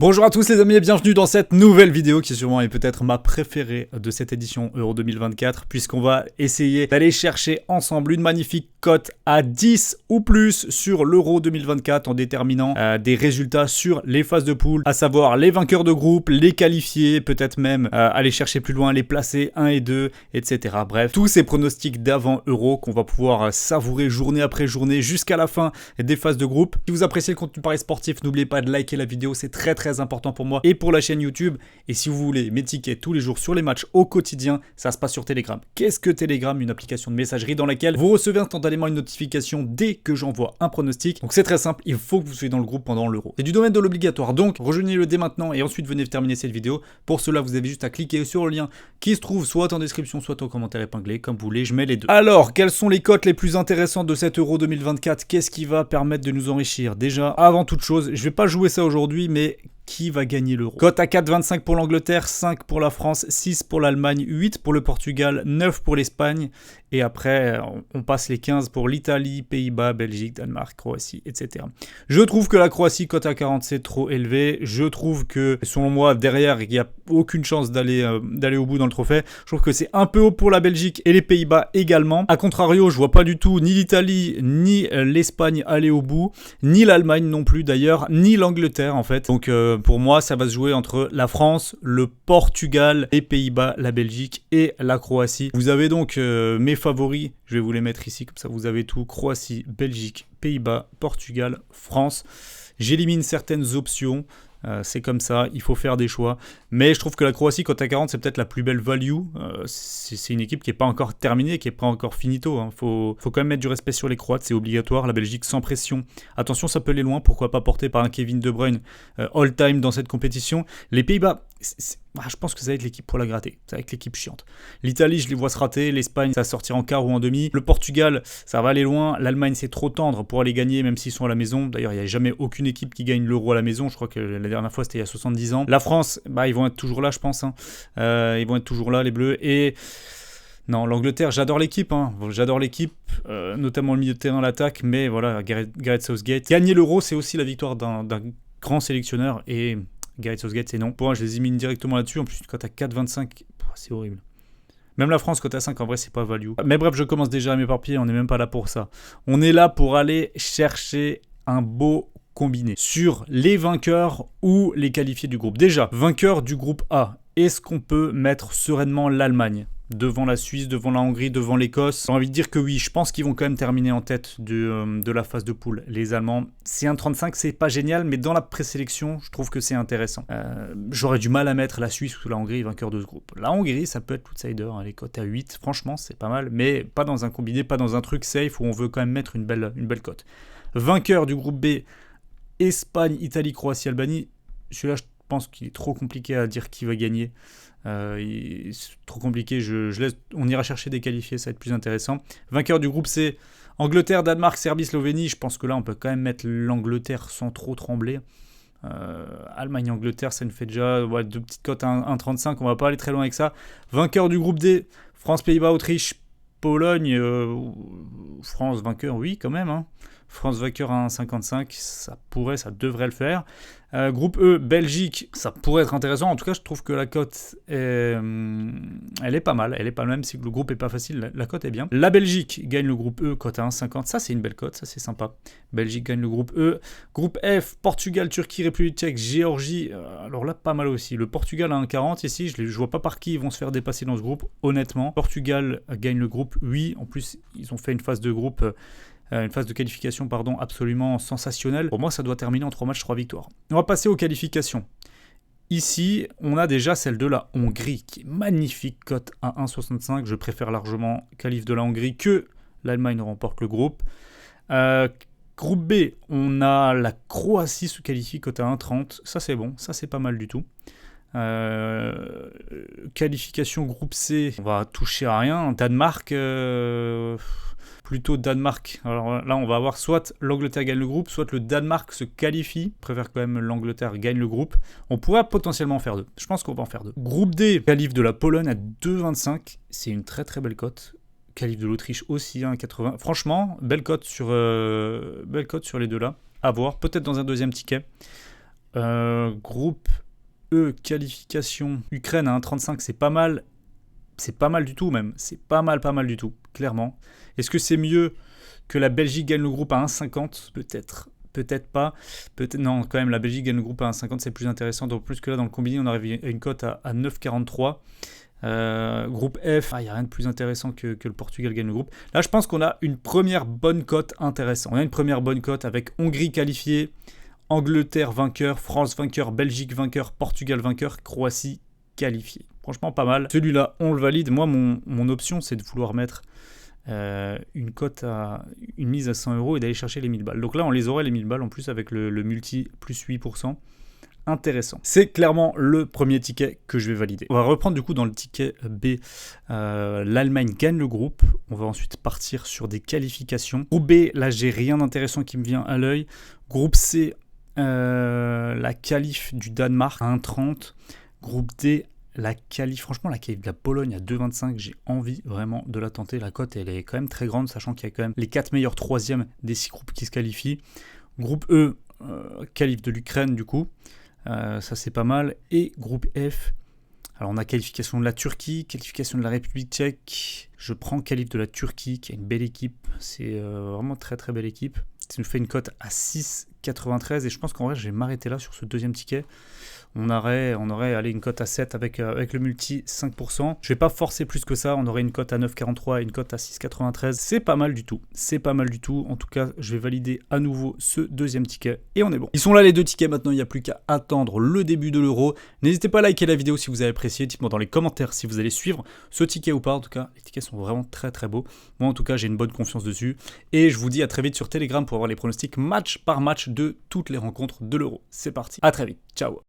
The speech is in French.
Bonjour à tous les amis et bienvenue dans cette nouvelle vidéo qui sûrement est peut-être ma préférée de cette édition Euro 2024 puisqu'on va essayer d'aller chercher ensemble une magnifique cote à 10 ou plus sur l'Euro 2024 en déterminant des résultats sur les phases de poule, à savoir les vainqueurs de groupe, les qualifiés, peut-être même aller chercher plus loin, les placer 1 et 2, etc. Bref, tous ces pronostics d'avant Euro qu'on va pouvoir savourer journée après journée jusqu'à la fin des phases de groupe. Si vous appréciez le contenu paris sportif, n'oubliez pas de liker la vidéo, c'est très important pour moi et pour la chaîne YouTube. Et si vous voulez mes tickets tous les jours sur les matchs au quotidien, ça se passe sur Telegram. Qu'est-ce que Telegram? Une application de messagerie dans laquelle vous recevez instantanément une notification dès que j'envoie un pronostic. Donc c'est très simple, il faut que vous soyez dans le groupe pendant l'Euro. C'est du domaine de l'obligatoire, donc rejoignez-le dès maintenant et ensuite venez terminer cette vidéo. Pour cela, vous avez juste à cliquer sur le lien qui se trouve soit en description, soit en commentaire épinglé, comme vous voulez, je mets les deux. Alors, quelles sont les cotes les plus intéressantes de cet Euro 2024? Qu'est-ce qui va permettre de nous enrichir? Déjà, avant toute chose, je vais pas jouer ça aujourd'hui, mais qui va gagner l'Euro? Cote à 4,25 pour l'Angleterre, 5 pour la France, 6 pour l'Allemagne, 8 pour le Portugal, 9 pour l'Espagne. Et après, on passe les 15 pour l'Italie, Pays-Bas, Belgique, Danemark, Croatie, etc. Je trouve que la Croatie, cote à 40, c'est trop élevé. Je trouve que, selon moi, derrière, il n'y a aucune chance d'aller au bout dans le trophée. Je trouve que c'est un peu haut pour la Belgique et les Pays-Bas également. A contrario, je vois pas du tout ni l'Italie, ni l'Espagne aller au bout, ni l'Allemagne non plus d'ailleurs, ni l'Angleterre en fait. Donc pour moi, ça va se jouer entre la France, le Portugal, les Pays-Bas, la Belgique et la Croatie. Vous avez donc mes favoris, je vais vous les mettre ici, comme ça vous avez tout. Croatie, Belgique, Pays-Bas, Portugal, France. J'élimine certaines options. C'est comme ça, il faut faire des choix. Mais je trouve que la Croatie, cote à 40, c'est peut-être la plus belle value. C'est une équipe qui n'est pas encore terminée, qui n'est pas encore finito. Faut quand même mettre du respect sur les Croates, c'est obligatoire. La Belgique sans pression. Attention, ça peut aller loin. Pourquoi pas porté par un Kevin De Bruyne all-time dans cette compétition. Les Pays-Bas, je pense que ça va être l'équipe pour la gratter. Ça va être l'équipe chiante. L'Italie, je les vois se rater. L'Espagne, ça va sortir en quart ou en demi. Le Portugal, ça va aller loin. L'Allemagne, c'est trop tendre pour aller gagner, même s'ils sont à la maison. D'ailleurs, il n'y a jamais aucune équipe qui gagne l'Euro à la maison. Je crois que la dernière fois, c'était il y a 70 ans. La France, ils vont être toujours là, je pense. Ils vont être toujours là, les Bleus. Et non, l'Angleterre, j'adore l'équipe. J'adore l'équipe, notamment le milieu de terrain, l'attaque. Mais voilà, Gareth Southgate. Gagner l'Euro, c'est aussi la victoire d'un grand sélectionneur. Et Gareth Southgate, c'est non. Pour moi, je les élimine directement là-dessus. En plus, quand à 4,25, c'est horrible. Même la France, quand à 5, en vrai, c'est pas value. Mais bref, je commence déjà à m'éparpiller. On n'est même pas là pour ça. On est là pour aller chercher un beau combiné sur les vainqueurs ou les qualifiés du groupe. Déjà, vainqueur du groupe A. Est-ce qu'on peut mettre sereinement l'Allemagne devant la Suisse, devant la Hongrie, devant l'Écosse? J'ai envie de dire que oui, je pense qu'ils vont quand même terminer en tête de la phase de poule. Les Allemands, c'est 1,35, c'est pas génial, mais dans la présélection, je trouve que c'est intéressant. J'aurais du mal à mettre la Suisse ou la Hongrie vainqueur de ce groupe. La Hongrie, ça peut être outsider, les cotes à 8, franchement, c'est pas mal, mais pas dans un combiné, pas dans un truc safe où on veut quand même mettre une belle cote. Vainqueur du groupe B, Espagne, Italie, Croatie, Albanie. Celui-là, je pense qu'il est trop compliqué à dire qui va gagner. C'est trop compliqué, on ira chercher des qualifiés, ça va être plus intéressant. Vainqueur du groupe C, Angleterre, Danemark, Serbie, Slovénie. Je pense que là on peut quand même mettre l'Angleterre sans trop trembler. Allemagne-Angleterre, ça nous fait déjà deux petites cotes à 1,35, on va pas aller très loin avec ça. Vainqueur du groupe D, France, Pays-Bas, Autriche, Pologne, France vainqueur, oui quand même. France vainqueur à 1,55, ça devrait le faire. Groupe E, Belgique, ça pourrait être intéressant. En tout cas, je trouve que la cote, elle est pas mal. Elle est pas mal, même si le groupe est pas facile, la cote est bien. La Belgique gagne le groupe E, cote à 1,50. Ça, c'est une belle cote, ça c'est sympa. Belgique gagne le groupe E. Groupe F, Portugal, Turquie, République tchèque, Géorgie. Alors là, pas mal aussi. Le Portugal à 1,40 ici, je vois pas par qui ils vont se faire dépasser dans ce groupe, honnêtement. Portugal gagne le groupe, oui. En plus, ils ont fait une phase de groupe. Une phase de qualification absolument sensationnelle. Pour moi, ça doit terminer en 3 matchs, 3 victoires. On va passer aux qualifications. Ici, on a déjà celle de la Hongrie, qui est magnifique, cote à 1,65. Je préfère largement qualif de la Hongrie que l'Allemagne remporte le groupe. Groupe B, on a la Croatie se qualifie, cote à 1,30. Ça, c'est bon, ça, c'est pas mal du tout. Qualification groupe C, on va toucher à rien. Danemark... plutôt Danemark. Alors là, on va avoir soit l'Angleterre gagne le groupe, soit le Danemark se qualifie. Je préfère quand même l'Angleterre gagne le groupe. On pourrait potentiellement en faire deux. Je pense qu'on va en faire deux. Groupe D, qualif de la Pologne à 2,25. C'est une très très belle cote. Qualif de l'Autriche aussi à 1,80. Franchement, belle cote sur les deux là. À voir. Peut-être dans un deuxième ticket. Groupe E, qualification. Ukraine à 1,35, c'est pas mal. C'est pas mal du tout même. C'est pas mal du tout, clairement. Est-ce que c'est mieux que la Belgique gagne le groupe à 1,50 ? Peut-être. Peut-être pas. Non, quand même, la Belgique gagne le groupe à 1,50, c'est plus intéressant. Donc plus que là, dans le combiné, on arrive à une cote à 9,43. Groupe F, il n'y a rien de plus intéressant que le Portugal gagne le groupe. Là, je pense qu'on a une première bonne cote intéressante. On a une première bonne cote avec Hongrie qualifiée, Angleterre vainqueur, France vainqueur, Belgique vainqueur, Portugal vainqueur, Croatie qualifiée. Franchement, pas mal. Celui-là, on le valide. Moi, mon option, c'est de vouloir mettre une mise à 100 € et d'aller chercher les 1000 balles. Donc là, on les aurait les 1000 balles en plus avec le multi plus 8%. Intéressant. C'est clairement le premier ticket que je vais valider. On va reprendre du coup dans le ticket B. L'Allemagne gagne le groupe. On va ensuite partir sur des qualifications. Groupe B, là j'ai rien d'intéressant qui me vient à l'œil. Groupe C, la qualif du Danemark à 1,30. Groupe D, la qualif, franchement la qualif de la Pologne à 2,25, j'ai envie vraiment de la tenter. La cote elle est quand même très grande, sachant qu'il y a quand même les 4 meilleurs troisièmes des 6 groupes qui se qualifient. Groupe E, qualif de l'Ukraine du coup. Ça c'est pas mal. Et groupe F, alors on a qualification de la Turquie, qualification de la République tchèque. Je prends qualif de la Turquie qui a une belle équipe, c'est vraiment très très belle équipe. Ça nous fait une cote à 6,93 et je pense qu'en vrai je vais m'arrêter là sur ce deuxième ticket. On aurait allé une cote à 7 avec le multi 5%. Je vais pas forcer plus que ça, on aurait une cote à 9,43 et une cote à 6,93. C'est pas mal du tout. C'est pas mal du tout. En tout cas, je vais valider à nouveau ce deuxième ticket et on est bon. Ils sont là les deux tickets maintenant, il n'y a plus qu'à attendre le début de l'euro. N'hésitez pas à liker la vidéo si vous avez apprécié. Dites-moi dans les commentaires si vous allez suivre ce ticket ou pas. En tout cas, les tickets sont vraiment très très beaux. Moi en tout cas, j'ai une bonne confiance dessus. Et je vous dis à très vite sur Telegram pour avoir les pronostics match par match de toutes les rencontres de l'euro. C'est parti. À très vite. Ciao.